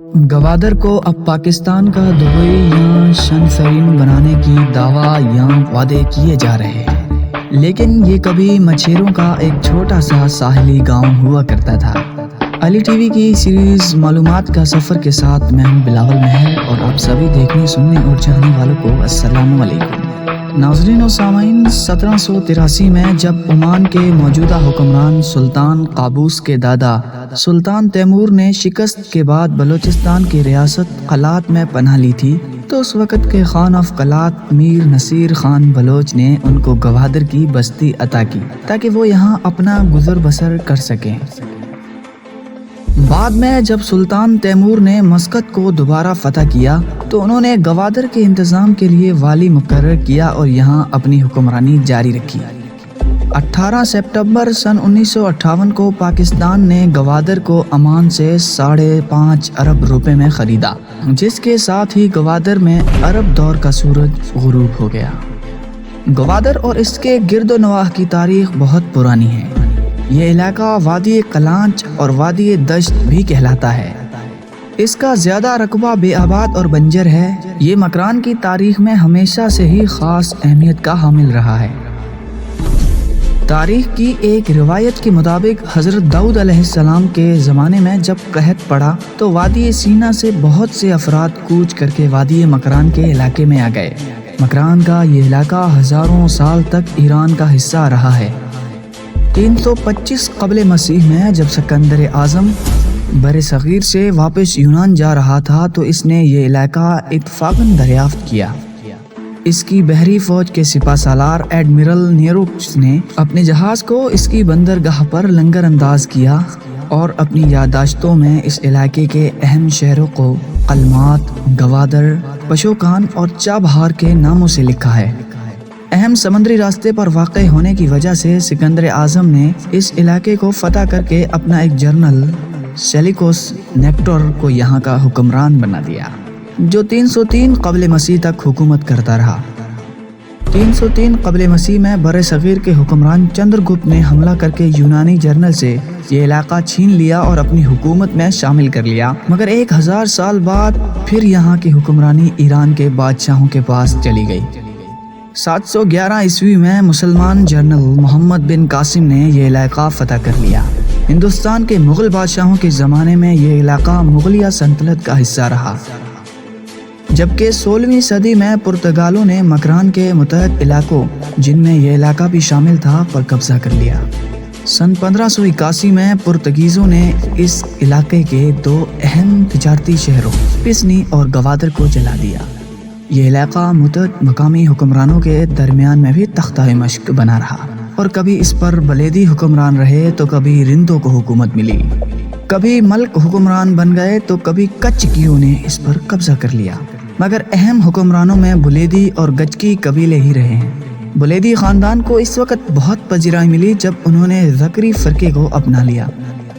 گوادر کو اب پاکستان کا دبئی یا شنفرین بنانے کی دعویٰ یا وعدے کیے جا رہے ہیں، لیکن یہ کبھی مچھیروں کا ایک چھوٹا سا ساحلی گاؤں ہوا کرتا تھا۔ علی ٹی وی کی سیریز معلومات کا سفر کے ساتھ میں ہوں بلاول مہر، اور آپ سبھی دیکھنے سننے اور چاہنے والوں کو السلام علیکم۔ ناظرین و سامعین، 1783 میں جب عمان کے موجودہ حکمران سلطان قابوس کے دادا سلطان تیمور نے شکست کے بعد بلوچستان کی ریاست قلات میں پناہ لی تھی، تو اس وقت کے خان آف قلات میر نصیر خان بلوچ نے ان کو گوادر کی بستی عطا کی تاکہ وہ یہاں اپنا گزر بسر کر سکیں۔ بعد میں جب سلطان تیمور نے مسقط کو دوبارہ فتح کیا تو انہوں نے گوادر کے انتظام کے لیے والی مقرر کیا اور یہاں اپنی حکمرانی جاری رکھی۔ 18 سپتمبر سن 1958 کو پاکستان نے گوادر کو امان سے 5.5 ارب روپے میں خریدا، جس کے ساتھ ہی گوادر میں عرب دور کا سورج غروب ہو گیا۔ گوادر اور اس کے گرد و نواح کی تاریخ بہت پرانی ہے۔ یہ علاقہ وادی کلانچ اور وادی دشت بھی کہلاتا ہے۔ اس کا زیادہ رقبہ بے آباد اور بنجر ہے۔ یہ مکران کی تاریخ میں ہمیشہ سے ہی خاص اہمیت کا حامل رہا ہے۔ تاریخ کی ایک روایت کے مطابق حضرت داؤد علیہ السلام کے زمانے میں جب قحط پڑا تو وادی سینا سے بہت سے افراد کوچ کر کے وادی مکران کے علاقے میں آ گئے۔ مکران کا یہ علاقہ ہزاروں سال تک ایران کا حصہ رہا ہے۔ 325 قبل مسیح میں جب سکندر اعظم بر صغیر سے واپس یونان جا رہا تھا تو اس نے یہ علاقہ اتفاقاً دریافت کیا۔ اس کی بحری فوج کے سپہ سالار ایڈمرل نیروکس نے اپنے جہاز کو اس کی بندرگاہ پر لنگر انداز کیا اور اپنی یادداشتوں میں اس علاقے کے اہم شہروں کو قلمات، گوادر، پشوکان اور چابہار کے ناموں سے لکھا ہے۔ اہم سمندری راستے پر واقع ہونے کی وجہ سے سکندر اعظم نے اس علاقے کو فتح کر کے اپنا ایک جنرل سیلیکوس نیکٹور کو یہاں کا حکمران بنا دیا، جو 303 قبل مسیح تک حکومت کرتا رہا۔ 303 قبل مسیح میں بر صغیر کے حکمران چندرگپت نے حملہ کر کے یونانی جنرل سے یہ علاقہ چھین لیا اور اپنی حکومت میں شامل کر لیا، مگر 1000 سال بعد پھر یہاں کی حکمرانی ایران کے بادشاہوں کے پاس چلی گئی۔ 711 عیسوی میں مسلمان جنرل محمد بن قاسم نے یہ علاقہ فتح کر لیا۔ ہندوستان کے مغل بادشاہوں کے زمانے میں یہ علاقہ مغلیہ سلطنت کا حصہ رہا، جبکہ 16ویں صدی میں پرتگالوں نے مکران کے متحد علاقوں، جن میں یہ علاقہ بھی شامل تھا، پر قبضہ کر لیا۔ سن 1581 میں پرتگیزوں نے اس علاقے کے 2 اہم تجارتی شہروں پسنی اور گوادر کو جلا دیا۔ یہ علاقہ متعدد مقامی حکمرانوں کے درمیان میں بھی تختہ مشق بنا رہا، اور کبھی اس پر بلیدی حکمران رہے تو کبھی رندوں کو حکومت ملی، کبھی ملک حکمران بن گئے تو کبھی کچکیوں نے اس پر قبضہ کر لیا، مگر اہم حکمرانوں میں بلیدی اور گچکی قبیلے ہی رہے ہیں۔ بلیدی خاندان کو اس وقت بہت پذیرائی ملی جب انہوں نے زکری فرقے کو اپنا لیا،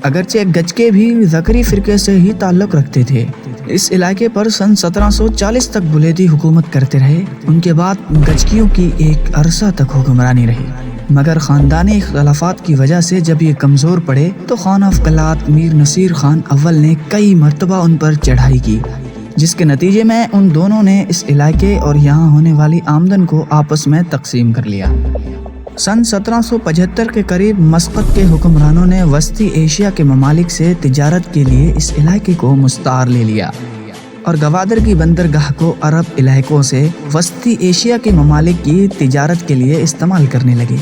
اگرچہ گچکے بھی زکری فرقے سے ہی تعلق رکھتے تھے۔ اس علاقے پر سن 1740 تک بلیدی حکومت کرتے رہے۔ ان کے بعد گچکیوں کی ایک عرصہ تک حکمرانی رہی، مگر خاندانی اختلافات کی وجہ سے جب یہ کمزور پڑے تو خان آف قلات میر نصیر خان اول نے کئی مرتبہ ان پر چڑھائی کی، جس کے نتیجے میں ان دونوں نے اس علاقے اور یہاں ہونے والی آمدن کو آپس میں تقسیم کر لیا۔ سن 1775 کے قریب مسقط کے حکمرانوں نے وسطی ایشیا کے ممالک سے تجارت کے لیے اس علاقے کو مستعار لے لیا اور گوادر کی بندرگاہ کو عرب علاقوں سے وسطی ایشیا کے ممالک کی تجارت کے لیے استعمال کرنے لگے،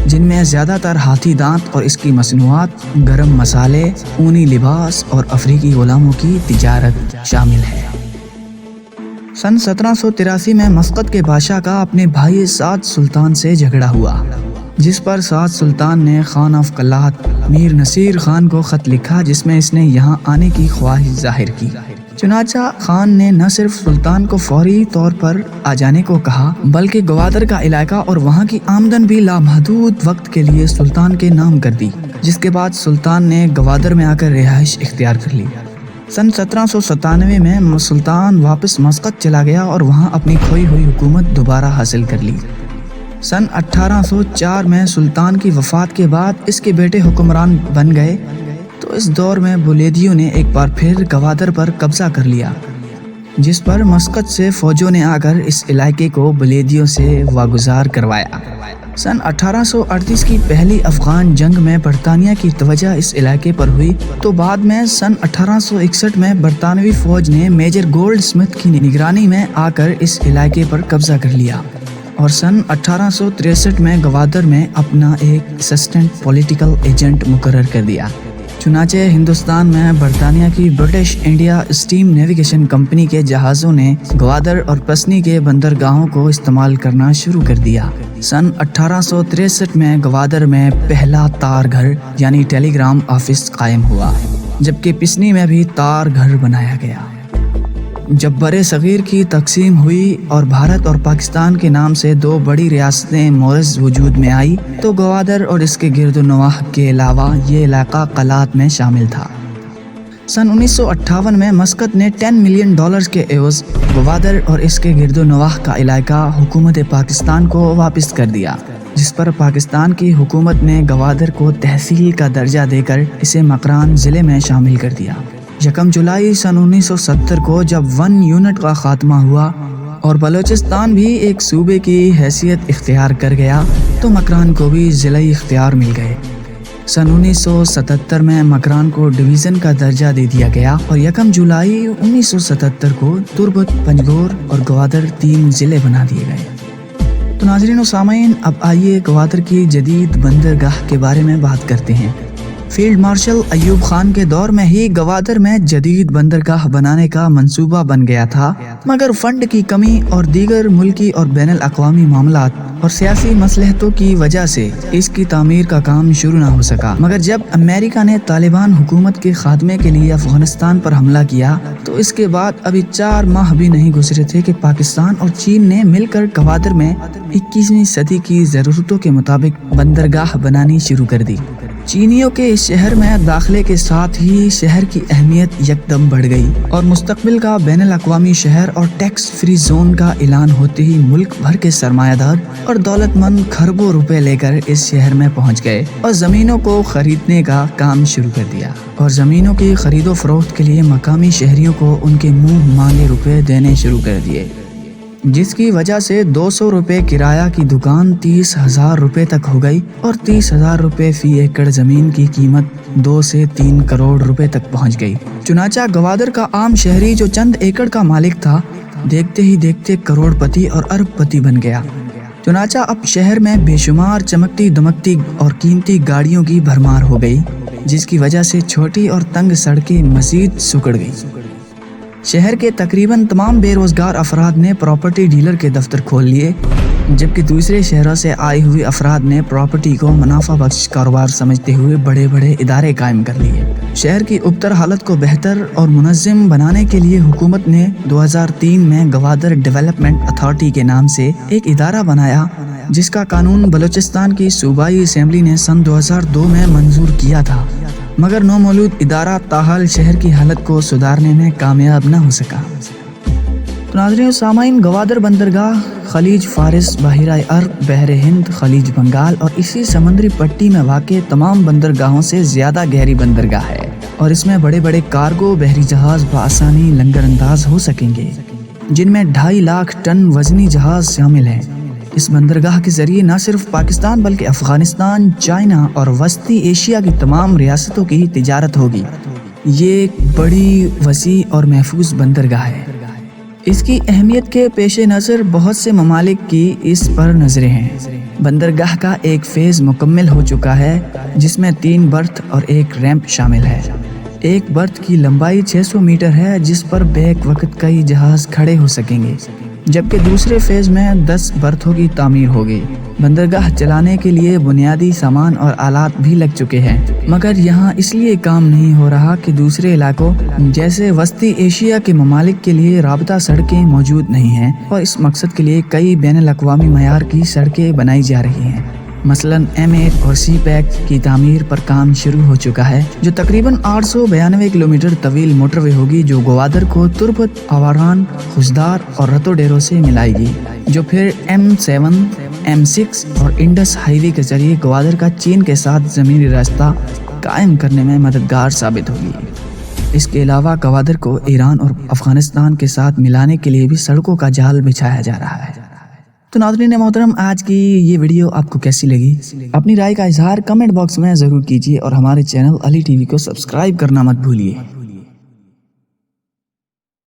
جن میں زیادہ تر ہاتھی دانت اور اس کی مصنوعات، گرم مسالے، اونی لباس اور افریقی غلاموں کی تجارت شامل ہے۔ سن 1783 میں مسقط کے بادشاہ کا اپنے بھائی سعد سلطان سے جھگڑا ہوا، جس پر سعد سلطان نے خان آف قلات میر نصیر خان کو خط لکھا جس میں اس نے یہاں آنے کی خواہش ظاہر کی۔ چنانچہ خان نے نہ صرف سلطان کو فوری طور پر آ جانے کو کہا، بلکہ گوادر کا علاقہ اور وہاں کی آمدن بھی لامحدود وقت کے لیے سلطان کے نام کر دی، جس کے بعد سلطان نے گوادر میں آ کر رہائش اختیار کر لی۔ سن 1797 میں سلطان واپس مسقط چلا گیا اور وہاں اپنی کھوئی ہوئی حکومت دوبارہ حاصل کر لی۔ سن 1804 میں سلطان کی وفات کے بعد اس کے بیٹے حکمران بن گئے تو اس دور میں بولیدیوں نے ایک بار پھر گوادر پر قبضہ کر لیا، جس پر مسقط سے فوجوں نے آ کر اس علاقے کو بولیدیوں سے واگزار کروایا۔ سن 1838 کی پہلی افغان جنگ میں برطانیہ کی توجہ اس علاقے پر ہوئی، تو بعد میں سن 1861 میں برطانوی فوج نے میجر گولڈ سمتھ کی نگرانی میں آ کر اس علاقے پر قبضہ کر لیا اور سن 1863 میں گوادر میں اپنا ایک اسسٹنٹ پولیٹیکل ایجنٹ مقرر کر دیا۔ چنانچہ ہندوستان میں برطانیہ کی British India steam navigation company کے جہازوں نے گوادر اور پسنی کے بندرگاہوں کو استعمال کرنا شروع کر دیا۔ سن 1863 میں گوادر میں پہلا تار گھر یعنی ٹیلی گرام آفس قائم ہوا، جبکہ پسنی میں بھی تار گھر بنایا گیا۔ جب برِ صغیر کی تقسیم ہوئی اور بھارت اور پاکستان کے نام سے دو بڑی ریاستیں مورز وجود میں آئی، تو گوادر اور اس کے گرد و نواح کے علاوہ یہ علاقہ قلات میں شامل تھا۔ سن 1958 میں مسقط نے $10 ملین کے عوض گوادر اور اس کے گرد و نواح کا علاقہ حکومت پاکستان کو واپس کر دیا، جس پر پاکستان کی حکومت نے گوادر کو تحصیل کا درجہ دے کر اسے مکران ضلع میں شامل کر دیا۔ 1 جولائی سن 1970 کو جب 1 یونٹ کا خاتمہ ہوا اور بلوچستان بھی ایک صوبے کی حیثیت اختیار کر گیا، تو مکران کو بھی ضلعی اختیار مل گئے۔ سن 1977 میں مکران کو ڈویژن کا درجہ دے دیا گیا اور 1 جولائی 1977 کو تربت، پنجگور اور گوادر 3 ضلع بنا دیے گئے۔ تو ناظرین و سامعین، اب آئیے گوادر کی جدید بندرگاہ کے بارے میں بات کرتے ہیں۔ فیلڈ مارشل ایوب خان کے دور میں ہی گوادر میں جدید بندرگاہ بنانے کا منصوبہ بن گیا تھا، مگر فنڈ کی کمی اور دیگر ملکی اور بین الاقوامی معاملات اور سیاسی مصلحتوں کی وجہ سے اس کی تعمیر کا کام شروع نہ ہو سکا۔ مگر جب امریکہ نے طالبان حکومت کے خاتمے کے لیے افغانستان پر حملہ کیا، تو اس کے بعد ابھی 4 ماہ بھی نہیں گزرے تھے کہ پاکستان اور چین نے مل کر گوادر میں 21ویں صدی کی ضرورتوں کے مطابق بندرگاہ بنانی شروع کر دی۔ چینیوں کے اس شہر میں داخلے کے ساتھ ہی شہر کی اہمیت یکدم بڑھ گئی اور مستقبل کا بین الاقوامی شہر اور ٹیکس فری زون کا اعلان ہوتے ہی ملک بھر کے سرمایہ دار اور دولت مند کھربوں روپے لے کر اس شہر میں پہنچ گئے اور زمینوں کو خریدنے کا کام شروع کر دیا اور زمینوں کی خرید و فروخت کے لیے مقامی شہریوں کو ان کے منہ مانگے روپے دینے شروع کر دیے، جس کی وجہ سے 200 روپے کرایہ کی دکان 30,000 روپے تک ہو گئی اور 30,000 روپے فی ایکڑ زمین کی قیمت 2 سے 3 کروڑ روپے تک پہنچ گئی۔ چنانچہ گوادر کا عام شہری جو چند ایکڑ کا مالک تھا، دیکھتے ہی دیکھتے کروڑ پتی اور ارب پتی بن گیا۔ چنانچہ اب شہر میں بے شمار چمکتی دمکتی اور قیمتی گاڑیوں کی بھرمار ہو گئی، جس کی وجہ سے چھوٹی اور تنگ سڑکیں مزید سکڑ گئی۔ شہر کے تقریباً تمام بے روزگار افراد نے پراپرٹی ڈیلر کے دفتر کھول لیے، جبکہ دوسرے شہروں سے آئے ہوئے افراد نے پراپرٹی کو منافع بخش کاروبار سمجھتے ہوئے بڑے بڑے ادارے قائم کر لیے۔ شہر کی ابتر حالت کو بہتر اور منظم بنانے کے لیے حکومت نے 2003 میں گوادر ڈیولپمنٹ اتھارٹی کے نام سے ایک ادارہ بنایا، جس کا قانون بلوچستان کی صوبائی اسمبلی نے سن 2002 میں منظور کیا تھا، مگر نومولود ادارہ تاحال شہر کی حالت کو سدھارنے میں کامیاب نہ ہو سکا۔ ناظرین و سامعین، گوادر بندرگاہ خلیج فارس، بحیرہ عرب، بحر ہند، خلیج بنگال اور اسی سمندری پٹی میں واقع تمام بندرگاہوں سے زیادہ گہری بندرگاہ ہے اور اس میں بڑے بڑے کارگو بحری جہاز بآسانی لنگر انداز ہو سکیں گے، جن میں 2.5 لاکھ ٹن وزنی جہاز شامل ہیں۔ اس بندرگاہ کے ذریعے نہ صرف پاکستان بلکہ افغانستان، چائنا اور وسطی ایشیا کی تمام ریاستوں کی تجارت ہوگی۔ یہ ایک بڑی، وسیع اور محفوظ بندرگاہ ہے۔ اس کی اہمیت کے پیش نظر بہت سے ممالک کی اس پر نظریں ہیں۔ بندرگاہ کا ایک فیز مکمل ہو چکا ہے، جس میں 3 برتھ اور 1 ریمپ شامل ہے۔ ایک برتھ کی لمبائی 600 میٹر ہے، جس پر بیک وقت کئی جہاز کھڑے ہو سکیں گے، جبکہ دوسرے فیز میں 10 برتھوں کی تعمیر ہوگی۔ بندرگاہ چلانے کے لیے بنیادی سامان اور آلات بھی لگ چکے ہیں، مگر یہاں اس لیے کام نہیں ہو رہا کہ دوسرے علاقوں جیسے وسطی ایشیا کے ممالک کے لیے رابطہ سڑکیں موجود نہیں ہیں اور اس مقصد کے لیے کئی بین الاقوامی معیار کی سڑکیں بنائی جا رہی ہیں۔ مثلاً M8 اور C پیک کی تعمیر پر کام شروع ہو چکا ہے، جو تقریباً 892 کلومیٹر طویل موٹر وے ہوگی، جو گوادر کو تربت، آواران، خوزدار اور رتو ڈیرو سے ملائے گی، جو پھر M7، M6 اور انڈس ہائی وے کے ذریعے گوادر کا چین کے ساتھ زمینی راستہ قائم کرنے میں مددگار ثابت ہوگی۔ اس کے علاوہ گوادر کو ایران اور افغانستان کے ساتھ ملانے کے لیے بھی سڑکوں کا جال بچھایا جا رہا ہے۔ تو ناظرین محترم، آج کی یہ ویڈیو آپ کو کیسی لگی؟ اپنی رائے کا اظہار کمنٹ باکس میں ضرور کیجیے اور ہمارے چینل علی ٹی وی کو سبسکرائب کرنا مت بھولیے۔